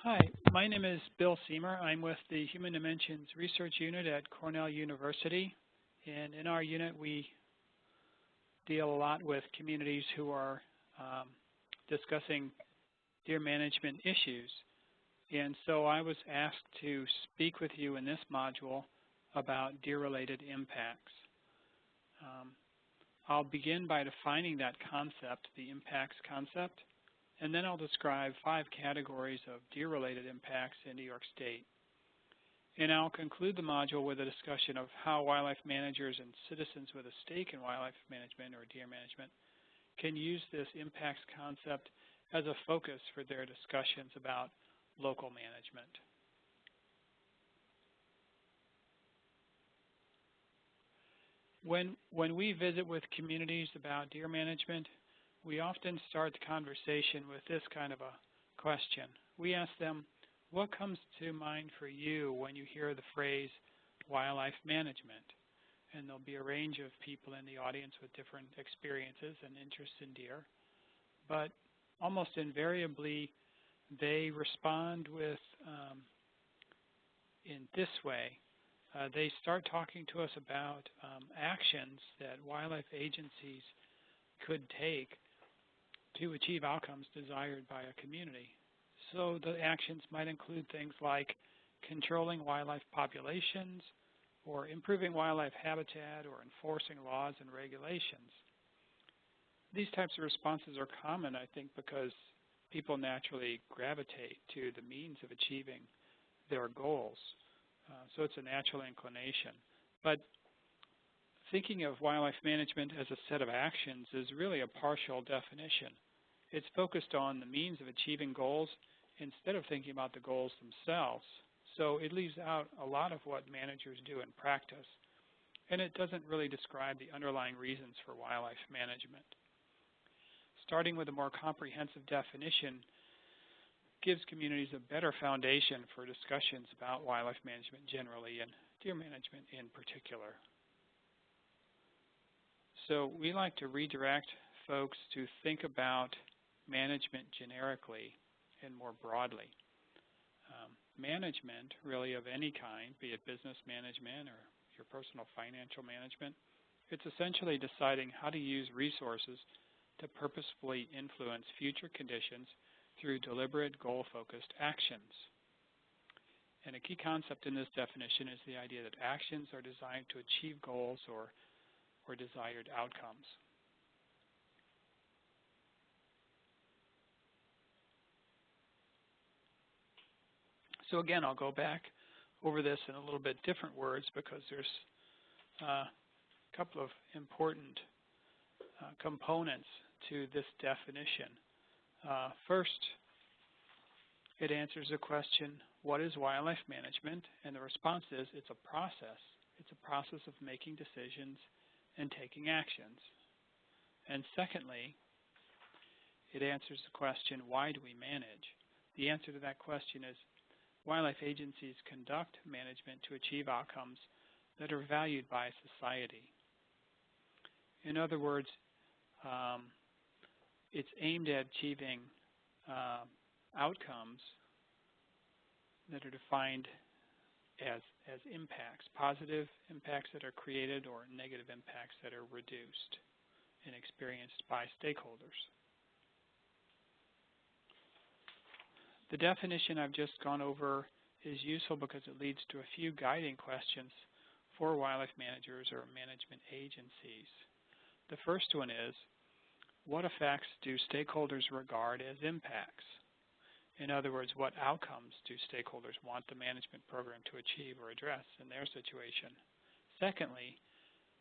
Hi, my name is Bill Seamer. I'm with the Human Dimensions Research Unit at Cornell University. And in our unit, we deal a lot with communities who are discussing deer management issues. And so I was asked to speak with you in this module about deer-related impacts. I'll begin by defining that concept, the impacts concept, and then I'll describe 5 categories of deer-related impacts in New York State. And I'll conclude the module with a discussion of how wildlife managers and citizens with a stake in wildlife management or deer management can use this impacts concept as a focus for their discussions about local management. When we visit with communities about deer management, we often start the conversation with this kind of a question. We ask them, what comes to mind for you when you hear the phrase wildlife management? And there'll be a range of people in the audience with different experiences and interests in deer. But almost invariably, they respond with, in this way. They start talking to us about actions that wildlife agencies could take to achieve outcomes desired by a community. So the actions might include things like controlling wildlife populations, or improving wildlife habitat, or enforcing laws and regulations. These types of responses are common, I think, because people naturally gravitate to the means of achieving their goals. So it's a natural inclination. But thinking of wildlife management as a set of actions is really a partial definition. It's focused on the means of achieving goals instead of thinking about the goals themselves. So it leaves out a lot of what managers do in practice, and it doesn't really describe the underlying reasons for wildlife management. Starting with a more comprehensive definition gives communities a better foundation for discussions about wildlife management generally and deer management in particular. So we like to redirect folks to think about management generically and more broadly. Management, really, of any kind, be it business management or your personal financial management, it's essentially deciding how to use resources to purposefully influence future conditions through deliberate, goal-focused actions. And a key concept in this definition is the idea that actions are designed to achieve goals or desired outcomes. So again, I'll go back over this in a little bit different words because there's a couple of important components to this definition. First, it answers the question, what is wildlife management? And the response is, it's a process. It's a process of making decisions and taking actions. And secondly, it answers the question, why do we manage? The answer to that question is, wildlife agencies conduct management to achieve outcomes that are valued by society. In other words, it's aimed at achieving outcomes that are defined as impacts, positive impacts that are created or negative impacts that are reduced and experienced by stakeholders. The definition I've just gone over is useful because it leads to a few guiding questions for wildlife managers or management agencies. The first one is, what effects do stakeholders regard as impacts? In other words, what outcomes do stakeholders want the management program to achieve or address in their situation? Secondly,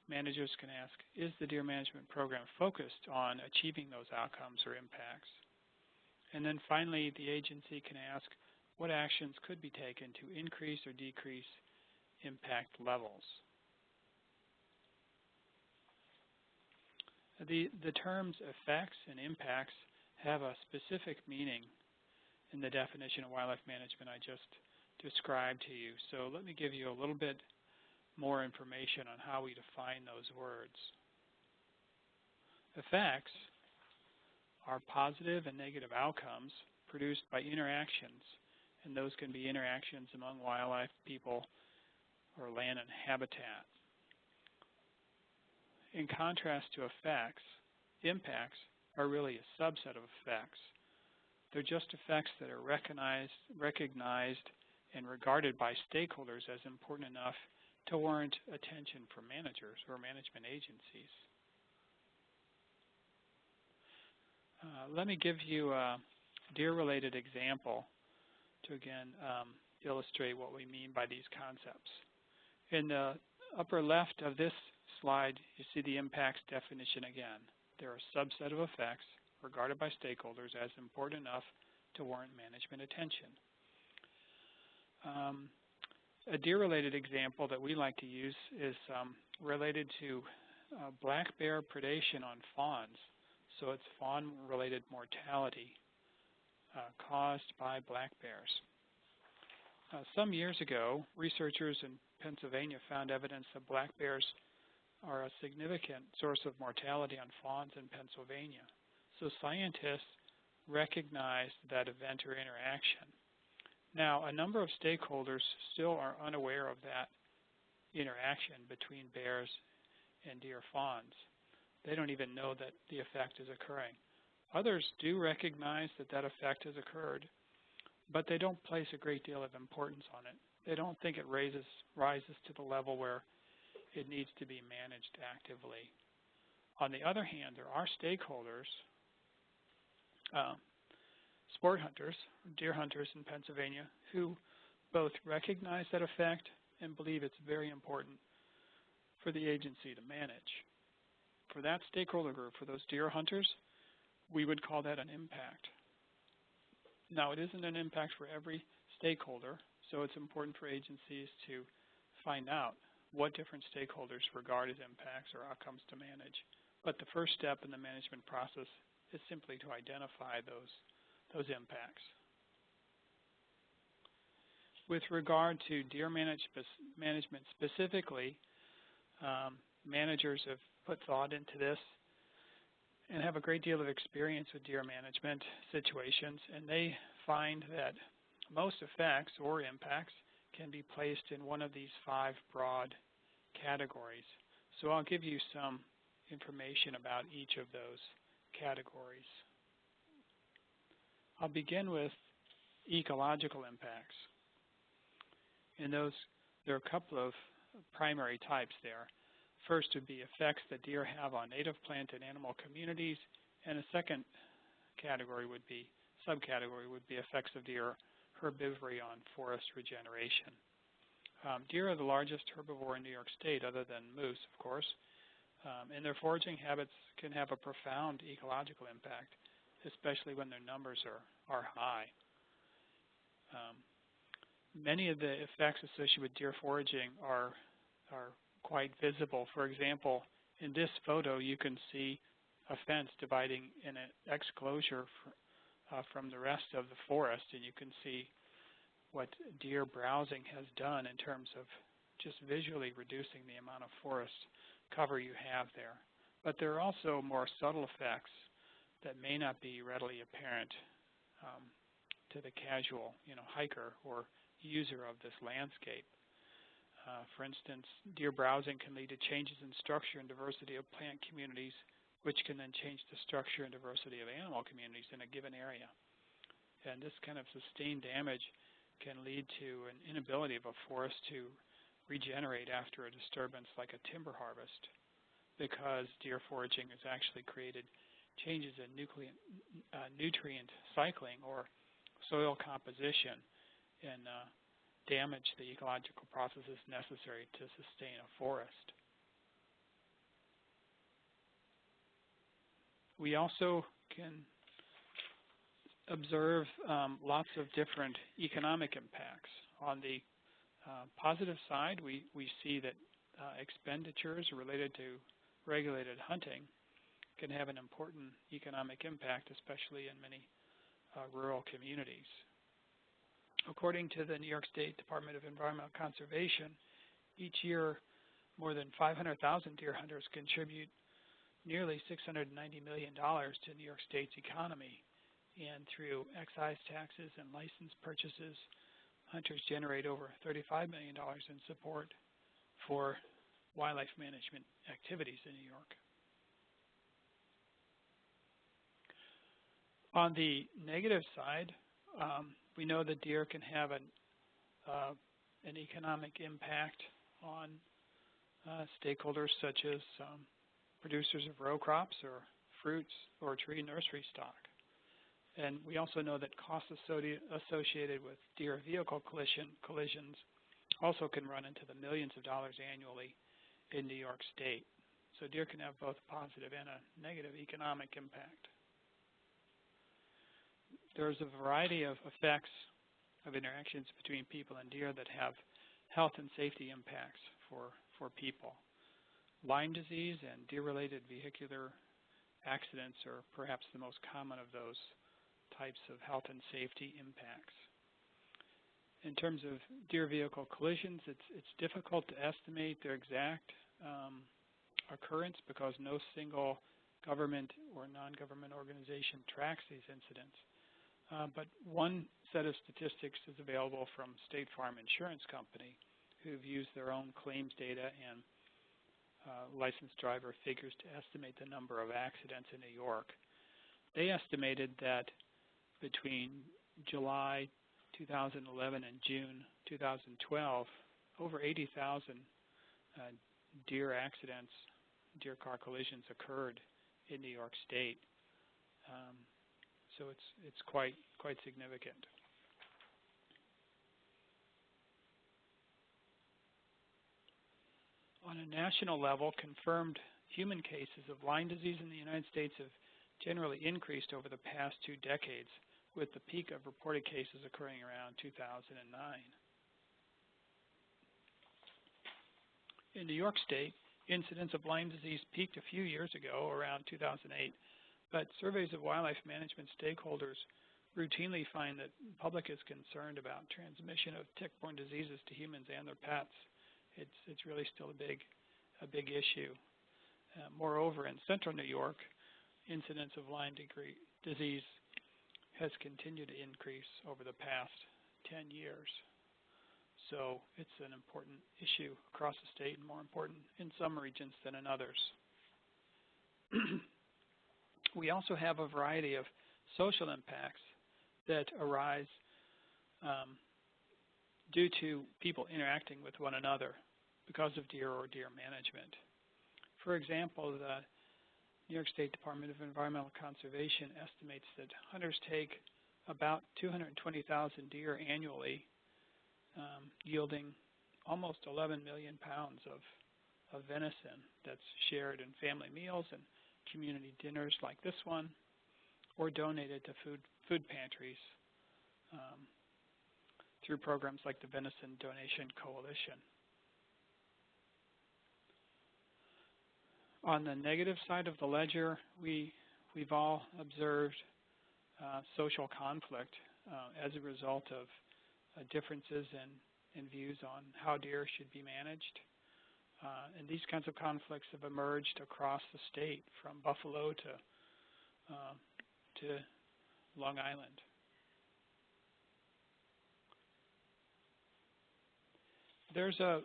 managers can ask, is the deer management program focused on achieving those outcomes or impacts? And then finally, the agency can ask, what actions could be taken to increase or decrease impact levels? The terms effects and impacts have a specific meaning in the definition of wildlife management I just described to you. So let me give you a little bit more information on how we define those words. Effects are positive and negative outcomes produced by interactions and those can be interactions among wildlife, people, or land and habitat. In contrast to effects, impacts are really a subset of effects. They're just effects that are recognized and regarded by stakeholders as important enough to warrant attention from managers or management agencies. Let me give you a deer-related example to again illustrate what we mean by these concepts. In the upper left of this slide, you see the impacts definition again. They're a subset of effects regarded by stakeholders as important enough to warrant management attention. A deer-related example that we like to use is related to black bear predation on fawns. So it's fawn-related mortality caused by black bears. Some years ago, researchers in Pennsylvania found evidence that black bears are a significant source of mortality on fawns in Pennsylvania. So scientists recognized that event or interaction. Now, a number of stakeholders still are unaware of that interaction between bears and deer fawns. They don't even know that the effect is occurring. Others do recognize that that effect has occurred, but they don't place a great deal of importance on it. They don't think it rises to the level where it needs to be managed actively. On the other hand, there are stakeholders, sport hunters, deer hunters in Pennsylvania, who both recognize that effect and believe it's very important for the agency to manage. For that stakeholder group, for those deer hunters, we would call that an impact. Now, it isn't an impact for every stakeholder, so it's important for agencies to find out what different stakeholders regard as impacts or outcomes to manage. But the first step in the management process is simply to identify those impacts. With regard to deer management specifically, managers have put thought into this and have a great deal of experience with deer management situations, and they find that most effects or impacts can be placed in one of these 5 broad categories. So I'll give you some information about each of those categories. I'll begin with ecological impacts. And those, there are a couple of primary types there. First would be effects that deer have on native plant and animal communities, and a second category would be, subcategory would be effects of deer herbivory on forest regeneration. Deer are the largest herbivore in New York State, other than moose, of course, and their foraging habits can have a profound ecological impact, especially when their numbers are high. Many of the effects associated with deer foraging are quite visible. For example, in this photo, you can see a fence dividing an exclosure from the rest of the forest, and you can see what deer browsing has done in terms of just visually reducing the amount of forest cover you have there. But there are also more subtle effects that may not be readily apparent to the casual, hiker or user of this landscape. For instance, deer browsing can lead to changes in structure and diversity of plant communities, which can then change the structure and diversity of animal communities in a given area. And this kind of sustained damage can lead to an inability of a forest to regenerate after a disturbance like a timber harvest, because deer foraging has actually created changes in nutrient cycling or soil composition and damage the ecological processes necessary to sustain a forest. We also can observe lots of different economic impacts. On the positive side, we see that expenditures related to regulated hunting can have an important economic impact, especially in many rural communities. According to the New York State Department of Environmental Conservation, each year more than 500,000 deer hunters contribute nearly $690 million to New York State's economy. And through excise taxes and license purchases, hunters generate over $35 million in support for wildlife management activities in New York. On the negative side, we know that deer can have an economic impact on stakeholders such as producers of row crops or fruits or tree nursery stock. And we also know that costs associated with deer vehicle collisions also can run into the millions of dollars annually in New York State. So deer can have both a positive and a negative economic impact. There's a variety of effects of interactions between people and deer that have health and safety impacts for people. Lyme disease and deer-related vehicular accidents are perhaps the most common of those types of health and safety impacts. In terms of deer vehicle collisions, it's difficult to estimate their exact occurrence because no single government or non-government organization tracks these incidents. But one set of statistics is available from State Farm Insurance Company, who've used their own claims data and licensed driver figures to estimate the number of accidents in New York. They estimated that between July 2011 and June 2012, over 80,000 deer accidents, deer car collisions occurred in New York State. So it's quite significant. On a national level, confirmed human cases of Lyme disease in the United States have generally increased over the past 2 decades, with the peak of reported cases occurring around 2009. In New York State, incidence of Lyme disease peaked a few years ago, around 2008, but surveys of wildlife management stakeholders routinely find that the public is concerned about transmission of tick-borne diseases to humans and their pets. It's really still a big issue. Moreover, in central New York, incidence of Lyme disease has continued to increase over the past 10 years. So it's an important issue across the state and more important in some regions than in others. We also have a variety of social impacts that arise due to people interacting with one another because of deer or deer management. For example, the New York State Department of Environmental Conservation estimates that hunters take about 220,000 deer annually, yielding almost 11 million pounds of venison that's shared in family meals and community dinners like this one, or donated to food pantries through programs like the Venison Donation Coalition. On the negative side of the ledger, we've all observed social conflict as a result of differences in views on how deer should be managed. And these kinds of conflicts have emerged across the state, from Buffalo to Long Island. There's a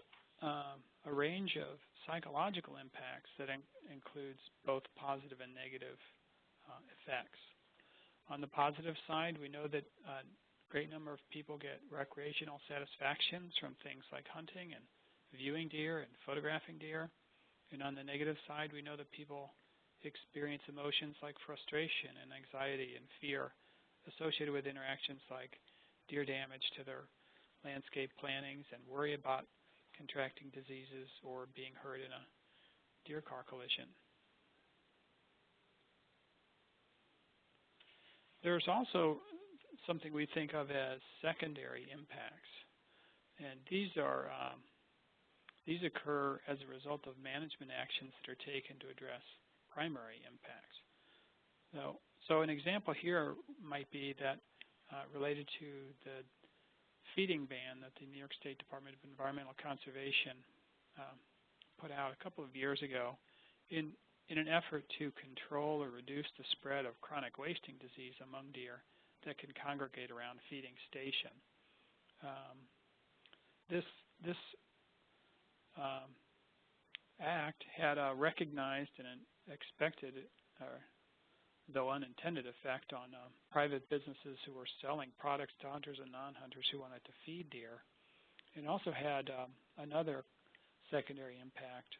range of psychological impacts that includes both positive and negative effects. On the positive side, we know that a great number of people get recreational satisfactions from things like hunting and viewing deer and photographing deer. And on the negative side, we know that people experience emotions like frustration and anxiety and fear associated with interactions like deer damage to their landscape plantings and worry about contracting diseases or being hurt in a deer car collision. There's also something we think of as secondary impacts, and these occur as a result of management actions that are taken to address primary impacts. So an example here might be that related to the feeding ban that the New York State Department of Environmental Conservation put out a couple of years ago. In in an effort to control or reduce the spread of chronic wasting disease among deer that can congregate around feeding station. This act had a recognized and an expected, though unintended, effect on private businesses who were selling products to hunters and non-hunters who wanted to feed deer. It also had another secondary impact.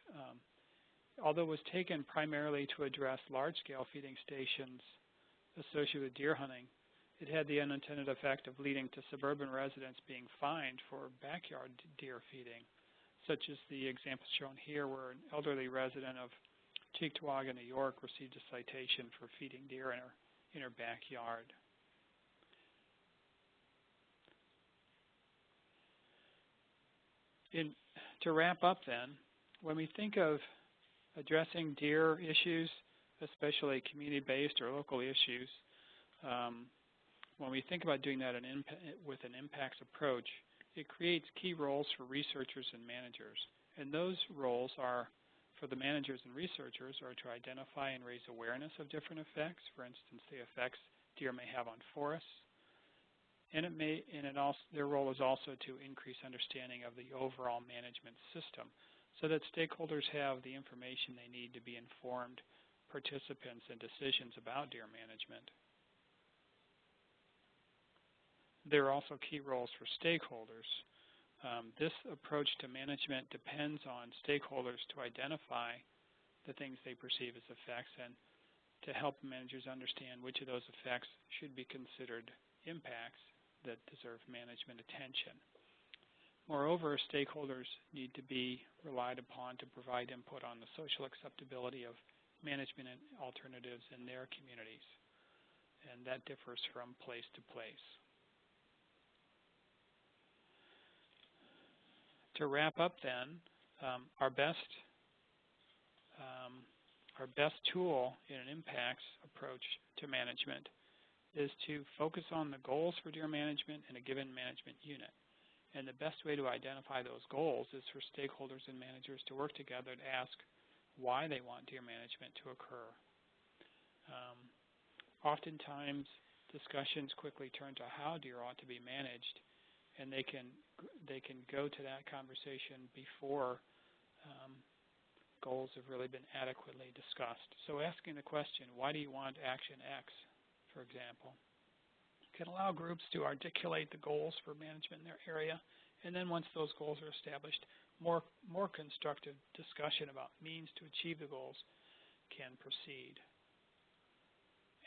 Although it was taken primarily to address large-scale feeding stations associated with deer hunting, it had the unintended effect of leading to suburban residents being fined for backyard deer feeding, such as the example shown here where an elderly resident of Cheektowaga, New York received a citation for feeding deer in her backyard. To wrap up then, when we think of addressing deer issues, especially community-based or local issues, when we think about doing that with an impacts approach, it creates key roles for researchers and managers. And those roles are, for the managers and researchers, are to identify and raise awareness of different effects, for instance, the effects deer may have on forests. And their role is also to increase understanding of the overall management system so that stakeholders have the information they need to be informed participants in decisions about deer management. There are also key roles for stakeholders. This approach to management depends on stakeholders to identify the things they perceive as effects and to help managers understand which of those effects should be considered impacts that deserve management attention. Moreover, stakeholders need to be relied upon to provide input on the social acceptability of management alternatives in their communities, and that differs from place to place. To wrap up then, our best tool in an impacts approach to management is to focus on the goals for deer management in a given management unit. And the best way to identify those goals is for stakeholders and managers to work together to ask why they want deer management to occur. Oftentimes, discussions quickly turn to how deer ought to be managed, and they can go to that conversation before goals have really been adequately discussed. So asking the question, why do you want action X, for example, can allow groups to articulate the goals for management in their area, and then once those goals are established, more constructive discussion about means to achieve the goals can proceed.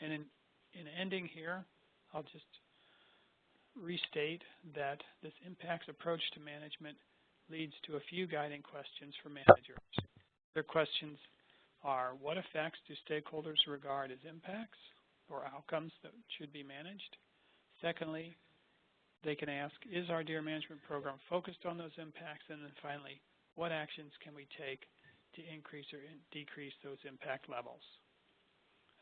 And in ending here, I'll just restate that this impacts approach to management leads to a few guiding questions for managers. Their questions are, what effects do stakeholders regard as impacts or outcomes that should be managed? Secondly, they can ask, is our deer management program focused on those impacts? And then finally, what actions can we take to increase or decrease those impact levels?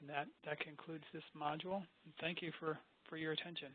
And that concludes this module. And thank you for your attention.